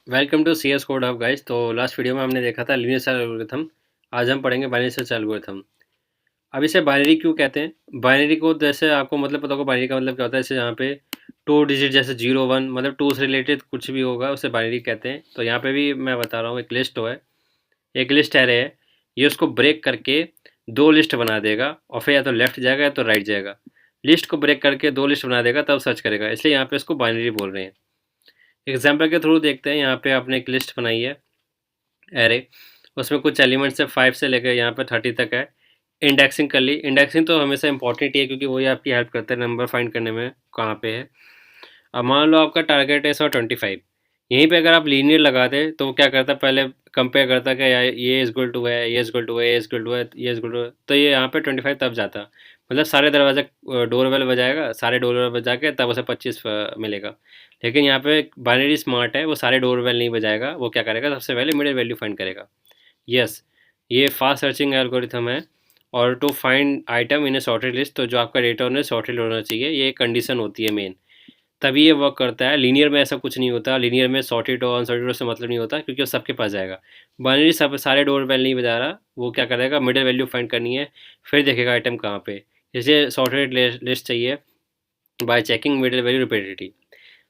Welcome to C S code hub guys. तो last video में हमने देखा था लीनियर सर्च एल्गोरिथम। आज हम पढ़ेंगे बाइनरी सर्च एल्गोरिथम। अब इसे बाइनरी क्यों कहते हैं? बाइनरी को जैसे आपको मतलब पता होगा, बाइनरी का मतलब क्या होता है। जैसे यहाँ पे 2 डिजिट जैसे 0 1 मतलब 2 से रिलेटेड कुछ भी होगा उसे बाइनरी कहते हैं। तो यहाँ पे भी मैं बता रहा हूँ, एक लिस्ट है, एक लिस्ट एरे है। ये उसको ब्रेक करके दो लिस्ट बना देगा और फिर या तो लेफ्ट जाएगा या तो राइट जाएगा। लिस्ट को ब्रेक करके दो लिस्ट बना देगा तब सर्च करेगा, इसलिए यहाँ पे इसको बाइनरी बोल रहे हैं। एग्जाम्पल के थ्रू देखते हैं। यहाँ पे आपने एक लिस्ट बनाई है, एरे। उसमें कुछ एलिमेंट्स है 5 से लेकर यहाँ पे 30 तक है। इंडेक्सिंग कर ली। इंडेक्सिंग तो हमेशा इंपॉर्टेंट ही है, क्योंकि वही आपकी हेल्प करता है नंबर फाइंड करने में कहाँ पे है। अब मान लो आपका टारगेट है 125। यहीं पे अगर आप लीनियर लगाते तो वो क्या करता, पहले कंपेयर करता कि यार ये इज इक्वल टू है, ये इज इक्वल टू है, ये इज इक्वल टू है, ये इज इक्वल टू है, तो ये यहाँ पे 25 तब जाता। मतलब सारे दरवाजे डोर बेल बजाएगा, सारे डोर बेल बजा के तब उसे 25 मिलेगा। लेकिन यहाँ पे बाइनरी स्मार्ट है, वो सारे डोर बेल नहीं बजाएगा। वो क्या करेगा, सबसे पहले मिडिल वैल्यू फाइंड करेगा। यस, ये फास्ट सर्चिंग एल्गोरिथम है। और to find item in a sorted list, तो जो आपका डेटा उन्हें सॉर्टेड होना चाहिए, ये एक कंडीशन होती है मेन, तभी ये वर्क करता है। लीनियर में ऐसा कुछ नहीं होता। लीनियर में सॉर्टेड और अनसॉर्टेड से मतलब नहीं होता, क्योंकि वो सबके पास जाएगा। बाइनरी सब सारे डोर बेल नहीं बजा रहा, वो क्या करेगा, मिडिल वैल्यू फाइंड करनी है, फिर देखेगा आइटम कहाँ पे। जैसे सॉर्टेड लिस्ट चाहिए bye checking middle value repeatedly.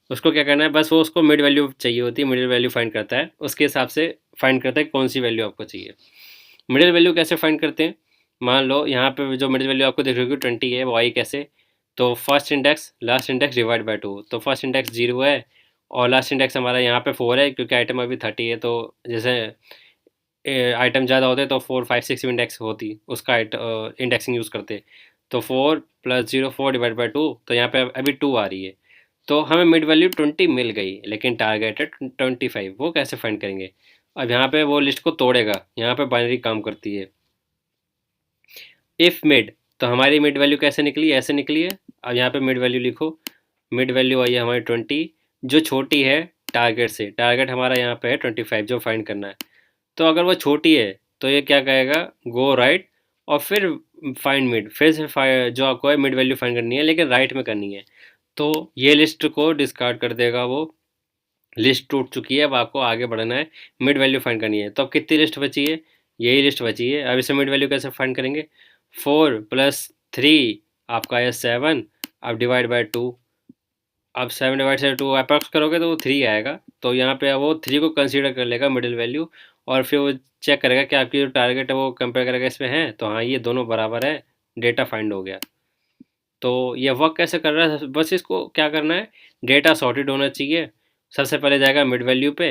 उसको क्या करना है, बस वो उसको मिड वैल्यू चाहिए होती है, मिडिल वैल्यू फाइंड करता है, उसके हिसाब से फाइंड करता है कौन सी वैल्यू आपको चाहिए। मिडिल वैल्यू कैसे फाइंड करते हैं? मान लो यहाँ पे जो मिडिल वैल्यू आपको दिख रही होगी 20 है, वो आई कैसे? तो first index last index divide by 2। तो फर्स्ट इंडेक्स 0 है और लास्ट इंडेक्स हमारा यहाँ पे 4 है, क्योंकि आइटम अभी 30 है। तो जैसे आइटम ज़्यादा होते तो 4 5 6 इंडेक्स होती, उसका इंडेक्सिंग यूज़ करते। तो 4 + 0 4 डिवाइड बाई 2, तो यहाँ पे अभी 2 आ रही है। तो हमें मिड वैल्यू 20 मिल गई, लेकिन टारगेट है 25। वो कैसे फाइंड करेंगे? अब यहाँ पे वो लिस्ट को तोड़ेगा, यहाँ पे बाइनरी काम करती है। इफ़ मिड, तो हमारी मिड वैल्यू कैसे निकली, ऐसे निकली है। अब यहाँ पे मिड वैल्यू लिखो। मिड वैल्यू आई है हमारी 20, जो छोटी है टारगेट से। टारगेट हमारा यहाँ पे है 25 जो फाइंड करना है। तो अगर वो छोटी है तो ये क्या कहेगा, गो राइट और फिर फाइंड मिड। फिर से जो आपको है मिड वैल्यू फाइंड करनी है, लेकिन राइट में करनी है। तो ये लिस्ट को डिस्कार्ड कर देगा वो। लिस्ट टूट चुकी है, अब आपको आगे बढ़ना है, मिड वैल्यू फाइंड करनी है। तो अब कितनी लिस्ट बची है? यही लिस्ट बची है। अब इसे मिड वैल्यू कैसे फाइंड करेंगे? 4 + 3 आपका है 7। अब डिवाइड बाय 2। अब 7/2 अप्रॉक्स करोगे तो वो 3 आएगा। तो यहाँ पे वो 3 को कंसीडर कर लेगा मिडिल वैल्यू, और फिर वो चेक करेगा कि आपकी जो टारगेट है वो कंपेयर करेगा इसमें है, तो हाँ ये दोनों बराबर है, डेटा फाइंड हो गया। तो ये वर्क कैसे कर रहा है? बस इसको क्या करना है, डेटा सॉर्टेड होना चाहिए। सबसे पहले जाएगा मिड वैल्यू पे।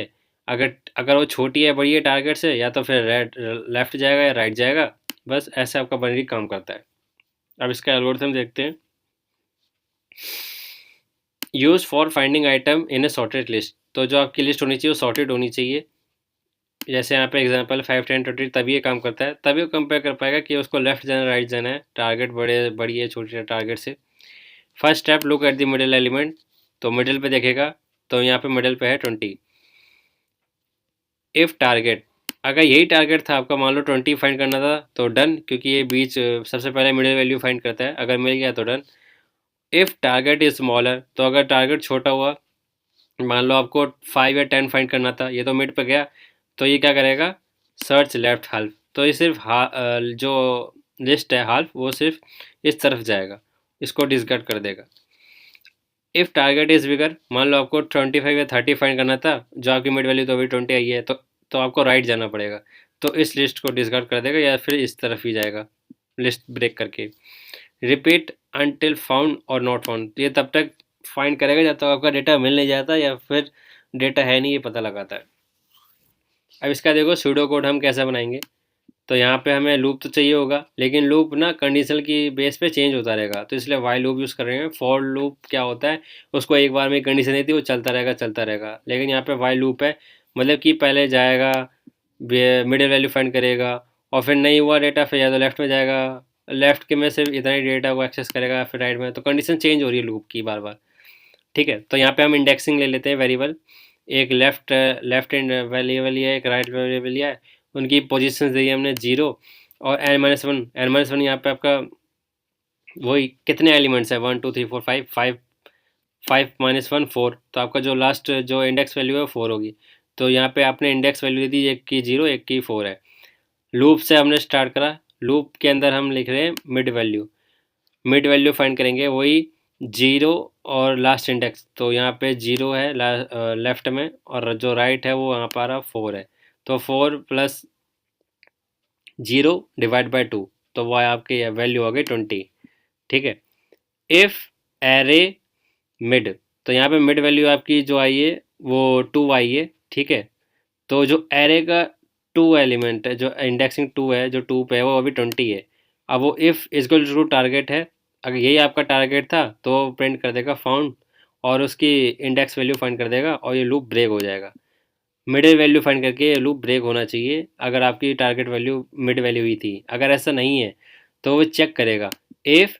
अगर अगर वो छोटी है बड़ी है टारगेट से, या तो फिर लेफ्ट जाएगा या राइट जाएगा। बस ऐसे आपका बाइनरी काम करता है। अब इसका एल्गोरिथम देखते हैं। Use for finding item in a sorted list, तो जो आपकी लिस्ट होनी चाहिए वो सॉर्टेड होनी चाहिए। जैसे यहाँ पे एग्जांपल 5 10 20, तभी ये काम करता है। तभी वो कंपेयर कर पाएगा कि उसको लेफ्ट जाना राइट जाना है, टारगेट बड़ी है छोटी है टारगेट से। First step, look at the middle element. तो मिडिल पे देखेगा, तो यहाँ पे मिडिल पे है 20। इफ टारगेट, अगर यही टारगेट था आपका, मान लो 20 फाइंड करना था, तो डन, क्योंकि ये बीच सबसे पहले मिडिल वैल्यू फाइंड करता है। अगर मिल गया तो done. If target is smaller, तो अगर टारगेट छोटा हुआ, मान लो आपको 5 या 10 फाइंड करना था, ये तो मिड पे गया, तो ये क्या करेगा, सर्च लेफ्ट हाल्फ। तो ये सिर्फ जो लिस्ट है हाल्फ, वो सिर्फ इस तरफ जाएगा, इसको डिस्कार्ड कर देगा। इफ़ टारगेट इज बिगर, मान लो आपको 25 या 30 फाइंड करना था, जो आपकी मिड वैल्यू तो अभी 20 आई है, तो आपको राइट जाना पड़ेगा। तो इस लिस्ट को डिस्कार्ड कर देगा, या फिर इस तरफ ही जाएगा लिस्ट ब्रेक करके। रिपीट अनटिल फाउंड और नॉट फाउंड, ये तब तक फाइंड करेगा जब तक आपका डेटा मिल नहीं जाता, या फिर डेटा है नहीं ये पता लगाता है। अब इसका देखो सूडो कोड हम कैसे बनाएंगे। तो यहाँ पे हमें लूप तो चाहिए होगा, लेकिन लूप ना कंडीशन की बेस पे चेंज होता रहेगा, तो इसलिए वाइल लूप यूज़ कर रहे हैं। फॉर लूप क्या होता है, उसको एक बार में कंडीशन देती है, वो चलता रहेगा चलता रहेगा। लेकिन यहाँ पे वाइल लूप है, मतलब कि पहले जाएगा, मिडिल वैल्यू फाइंड करेगा, और फिर नहीं हुआ डेटा, फिर या तो लेफ्ट में जाएगा, लेफ्ट के में सिर्फ इतना ही डेटा को एक्सेस करेगा, फिर राइट में। तो कंडीशन चेंज हो रही है लूप की बार बार। ठीक है, तो यहाँ पे हम इंडेक्सिंग ले लेते हैं वेरिएबल। एक लेफ्ट लेफ्ट हैंड वेरिएबल लिया है, एक राइट वेरिएबल लिया है। उनकी पोजीशंस दी है हमने 0 और n-1। n-1 यहाँ पे आपका वही कितने एलिमेंट्स है, 1 2 3 4 5 5 5 -1 4। तो आपका जो लास्ट जो इंडेक्स वैल्यू है वो 4 होगी। तो यहाँ पे आपने इंडेक्स वैल्यू दे दी, एक की 0 एक की 4 है। लूप से हमने स्टार्ट करा, लूप के अंदर हम लिख रहे हैं mid value. Mid value find करेंगे वही 0 और लास्ट इंडेक्स। तो यहाँ पे 0 है लेफ्ट में, और जो राइट है वो यहाँ पर आ रहा 4 है। तो 4 प्लस 0 डिवाइड बाई 2, तो वो आपकी वैल्यू हो गई 20। ठीक है। इफ़ एरे मिड, तो यहाँ पे मिड वैल्यू आपकी जो आई है वो 2 आई है। ठीक है। तो जो एरे का 2 एलिमेंट है, जो इंडेक्सिंग 2 है, जो 2 पे है वो अभी 20 है। अब वो इफ़ इक्वल टू टारगेट है, अगर यही आपका टारगेट था तो प्रिंट कर देगा फाउंड, और उसकी इंडेक्स वैल्यू फाइंड कर देगा, और ये लूप ब्रेक हो जाएगा। मिडिल वैल्यू फाइंड करके ये लूप ब्रेक होना चाहिए अगर आपकी टारगेट वैल्यू मिड वैल्यू ही थी। अगर ऐसा नहीं है तो वो चेक करेगा इफ़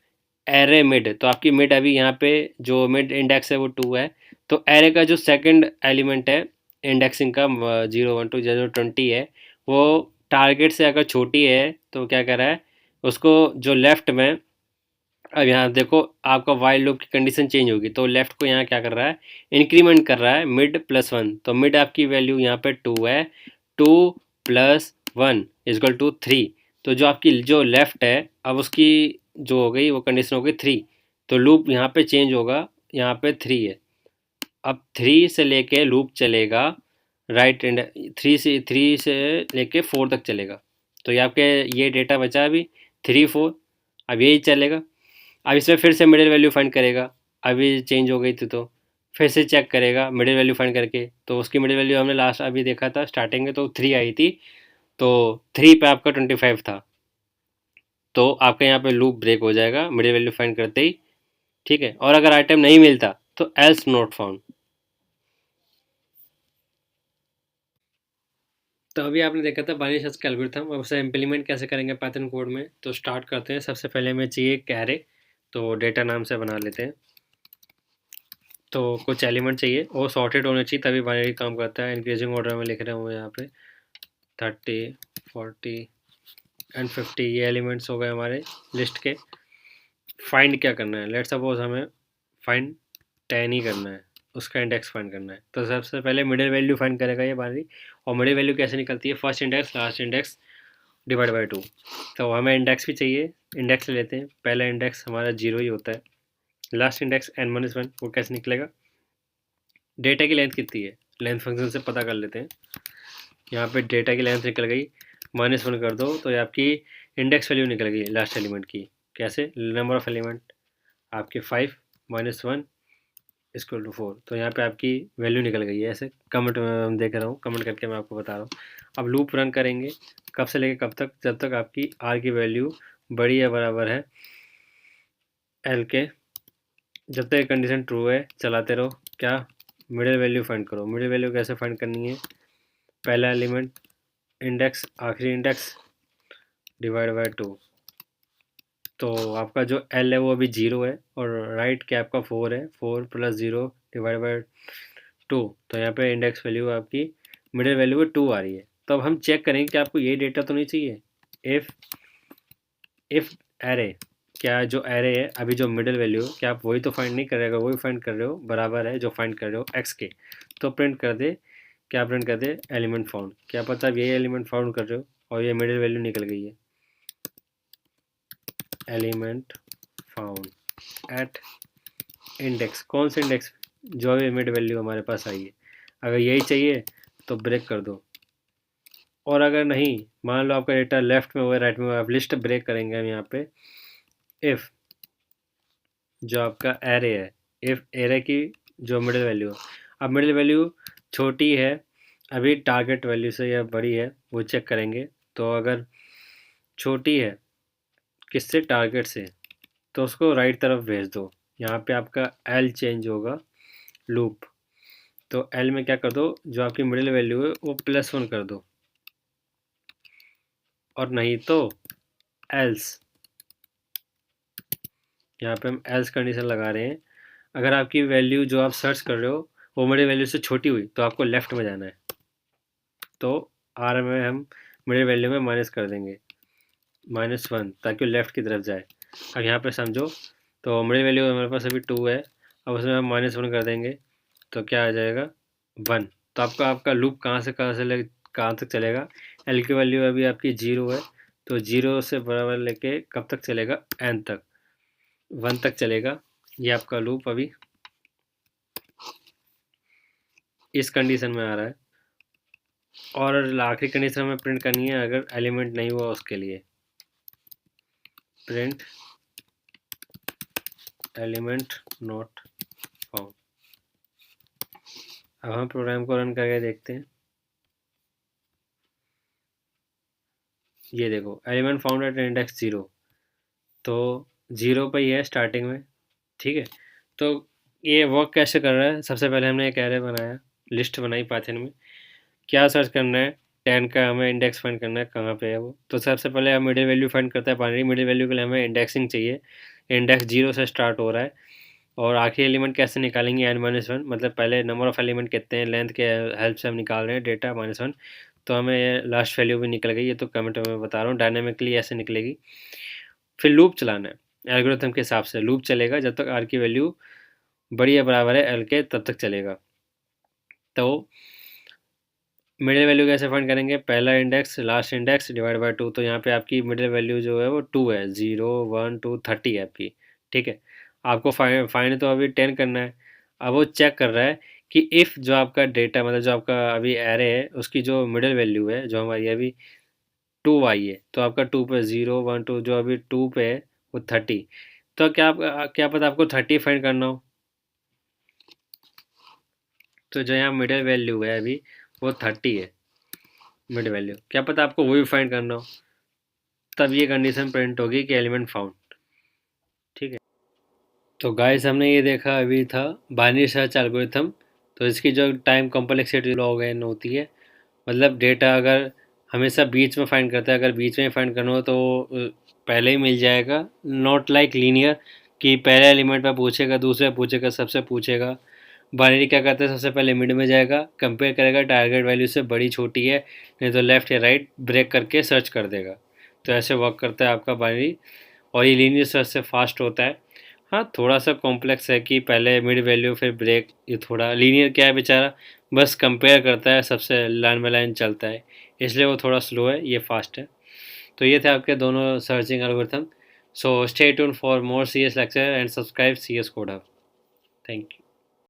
एरे मिड, तो आपकी मिड अभी यहाँ पे जो मिड इंडेक्स है वो 2 है। तो एरे का जो सेकंड एलिमेंट है इंडेक्सिंग का 0 1 2 जो 20 है, वो टारगेट से अगर छोटी है तो क्या कर रहा है उसको, जो लेफ्ट में, अब यहाँ देखो आपका वाइल लूप की कंडीशन चेंज होगी, तो लेफ्ट को यहाँ क्या कर रहा है, इंक्रीमेंट कर रहा है मिड +1। तो मिड आपकी वैल्यू यहाँ पे 2 है, 2 + 1 = 3। तो जो आपकी जो लेफ्ट है अब उसकी जो हो गई वो कंडीशन हो गई 3। तो लूप यहाँ पे चेंज होगा, यहाँ पे 3 है। अब 3 से लेके लूप चलेगा राइट एंड, 3 से लेके 4 तक चलेगा। तो ये आपके ये डेटा बचा अभी 3 4, अब यही चलेगा। अब इसमें फिर से मिडिल वैल्यू फाइंड करेगा, अभी चेंज हो गई थी तो फिर से चेक करेगा मिडिल वैल्यू फाइंड करके। तो उसकी मिडिल वैल्यू हमने लास्ट अभी देखा था स्टार्टिंग में, तो 3 आई थी। तो 3 पे आपका 25 था, तो आपका यहाँ पे लूप ब्रेक हो जाएगा मिडिल वैल्यू फाइंड करते ही। ठीक है। और अगर आइटम नहीं मिलता तो एल्स नॉट फाउंड। तो अभी आपने देखा था बाइनरी सर्च का एल्गोरिथम। अब उसे इम्प्लीमेंट कैसे करेंगे पाइथन कोड में, तो स्टार्ट करते हैं। सबसे पहले हमें चाहिए एक एरे, तो डेटा नाम से बना लेते हैं। तो कुछ एलिमेंट चाहिए, वो सॉर्टेड होने चाहिए तभी बाइनरी काम करता है। इंक्रीजिंग ऑर्डर में लिख रहे हूँ यहाँ पे 30 40 एंड 50, ये एलिमेंट्स हो गए हमारे लिस्ट के। फाइंड क्या करना है, लेट सपोज हमें फाइंड 10 ही करना है, उसका इंडेक्स फाइंड करना है। तो सबसे पहले मिडिल वैल्यू फाइंड करेगा ये बाइनरी। और मिडिल वैल्यू कैसे निकलती है, first index last index divide by 2। तो हमें इंडेक्स भी चाहिए, इंडेक्स ले लेते हैं। पहला इंडेक्स हमारा 0 ही होता है, लास्ट इंडेक्स n-1, वो कैसे निकलेगा, डेटा की लेंथ कितनी है, लेंथ फंक्शन से पता कर लेते हैं। यहाँ पे डेटा की लेंथ निकल गई, -1 कर दो तो ये आपकी इंडेक्स वैल्यू निकल गई लास्ट एलिमेंट की। कैसे, नंबर ऑफ एलिमेंट आपके 5 -1 = 4। तो यहाँ पे आपकी वैल्यू निकल गई है। ऐसे कमेंट में हम देख रहा हूँ, कमेंट करके मैं आपको बता रहा हूँ। अब लूप रन करेंगे कब से लेके कब तक, जब तक आपकी आर की वैल्यू बड़ी या बराबर है एल के। जब तक कंडीशन ट्रू है चलाते रहो। क्या, मिडिल वैल्यू फाइंड करो। मिडिल वैल्यू कैसे फाइंड करनी है, पहला एलिमेंट इंडेक्स आखिरी इंडेक्स डिवाइड बाय 2। तो आपका जो एल है वो अभी 0 है, और राइट क्या आपका 4 है, 4 + 0 डिवाइड बाय 2। तो यहाँ पे इंडेक्स वैल्यू आपकी मिडिल वैल्यू में 2 आ रही है। तो अब हम चेक करेंगे कि आपको ये डेटा तो नहीं चाहिए। इफ़ एरे, क्या जो एरे है अभी जो मिडिल वैल्यू, क्या आप वही तो फाइंड नहीं कर रहे हो, वही फाइंड कर रहे हो, बराबर है जो फाइंड कर रहे हो एक्स के, तो प्रिंट कर दे। क्या प्रिंट कर दे, एलिमेंट फाउंड। क्या पता आप यही एलिमेंट फाउंड कर रहे हो और ये मिडिल वैल्यू निकल गई है, एलिमेंट फाउंड एट इंडेक्स। कौन से इंडेक्स, जो भी मिड वैल्यू हमारे पास आई है। अगर यही चाहिए तो ब्रेक कर दो, और अगर नहीं, मान लो आपका डेटा लेफ्ट में हुआ राइट में हुआ, आप लिस्ट ब्रेक करेंगे हम यहाँ पे। इफ़ जो आपका एरे है, इफ़ एरे की जो मिडिल वैल्यू, अब मिडिल वैल्यू छोटी है अभी टारगेट वैल्यू से या बड़ी है, वो चेक करेंगे। तो अगर छोटी है किससे, टारगेट से, तो उसको राइट तरफ भेज दो। यहाँ पे आपका एल चेंज होगा लूप। तो एल में क्या कर दो, जो आपकी मिडिल वैल्यू है वो +1 कर दो, और नहीं तो एल्स। यहाँ पे हम एल्स कंडीशन लगा रहे हैं। अगर आपकी वैल्यू जो आप सर्च कर रहे हो वो मिडिल वैल्यू से छोटी हुई तो आपको लेफ्ट में जाना है। तो आर में हम मिडिल वैल्यू में माइनस कर देंगे -1, ताकि वो लेफ्ट की तरफ जाए। अब यहाँ पे समझो, तो मिडिल वैल्यू हमारे पास अभी 2 है, अब उसमें हम -1 कर देंगे तो क्या आ जाएगा 1। तो आपका लूप कहाँ तक चलेगा। एल की वैल्यू अभी आपकी 0 है, तो 0 से बराबर लेके कब तक चलेगा, एन तक, 1 तक चलेगा। ये आपका लूप अभी इस कंडीशन में आ रहा है। और आखिरी कंडीशन हमें प्रिंट करनी है अगर एलिमेंट नहीं हुआ उसके लिए, प्रिंट एलिमेंट नॉट फाउंड। अब हम प्रोग्राम को रन करके देखते हैं। ये देखो, एलिमेंट फाउंड एट इंडेक्स 0, तो 0 पे ही है स्टार्टिंग में, ठीक है। तो ये वर्क कैसे कर रहा है, सबसे पहले हमने एक एरे बनाया, लिस्ट बनाई पाइथन में। क्या सर्च करना है, 10 का हमें इंडेक्स फाइंड करना है, कहाँ पे है वो। तो सबसे पहले हम मिडिल वैल्यू फाइंड करते हैं बाइनरी। मिडिल वैल्यू के लिए हमें इंडेक्सिंग चाहिए, इंडेक्स 0 से स्टार्ट हो रहा है। और आखिरी एलिमेंट कैसे निकालेंगे, n-1, मतलब पहले नंबर ऑफ एलिमेंट कितने हैं, लेंथ के हेल्प से हम निकाल रहे हैं डेटा -1, तो हमें लास्ट वैल्यू भी निकल गई। ये तो कमेंट में बता रहा हूँ, डायनामिकली ऐसे निकलेगी। फिर लूप चलाना है, एल्गोरिथम के हिसाब से लूप चलेगा जब तक आर की वैल्यू बड़ी या बराबर है एल के, तब तक चलेगा। तो मिडिल वैल्यू कैसे फाइंड करेंगे, पहला index last index divide by 2। तो यहाँ पे आपकी मिडिल वैल्यू जो है वो 2 है, 0 1 2 30 है आपकी, ठीक है। आपको फाइंड तो अभी 10 करना है। अब वो चेक कर रहा है कि इफ़ जो आपका डेटा, मतलब जो आपका अभी एरे है, उसकी जो मिडिल वैल्यू है, जो हमारी अभी 2 आई है, तो आपका 2 पे 0 1 2, जो अभी 2 पे है वो 30। तो क्या पता आपको 30 फाइंड करना हो। तो जो यहाँ मिडिल वैल्यू है अभी वो 30 है, मिड वैल्यू, क्या पता आपको वो भी फाइंड करना हो। तब ये कंडीशन प्रिंट होगी कि एलिमेंट फाउंड, ठीक है। तो गाइस हमने ये देखा अभी था बाइनरी सर्च एल्गोरिथम। तो इसकी जो टाइम कॉम्प्लेक्सिटी लॉग एन होती है, मतलब डेटा अगर हमेशा बीच में फाइंड करता है, अगर बीच में फाइंड करना हो तो पहले ही मिल जाएगा। नॉट लाइक लीनियर कि पहले एलिमेंट पे पूछेगा, दूसरे पूछेगा, सबसे पूछेगा। बाइनरी क्या करता है, सबसे पहले मिड में जाएगा, कंपेयर करेगा टारगेट वैल्यू से बड़ी छोटी है, नहीं तो लेफ्ट या राइट ब्रेक करके सर्च कर देगा। तो ऐसे वर्क करता है आपका बाइनरी, और ये लीनियर सर्च से फास्ट होता है। हाँ, थोड़ा सा कॉम्प्लेक्स है कि पहले मिड वैल्यू फिर ब्रेक, ये थोड़ा लीनियर क्या है बेचारा, बस कंपेयर करता है, सबसे लाइन बाय लाइन चलता है, इसलिए वो थोड़ा स्लो है, ये फास्ट है। तो ये थे आपके दोनों searching algorithm. So stay tune for more CS lecture and subscribe CS code hub. Thank you.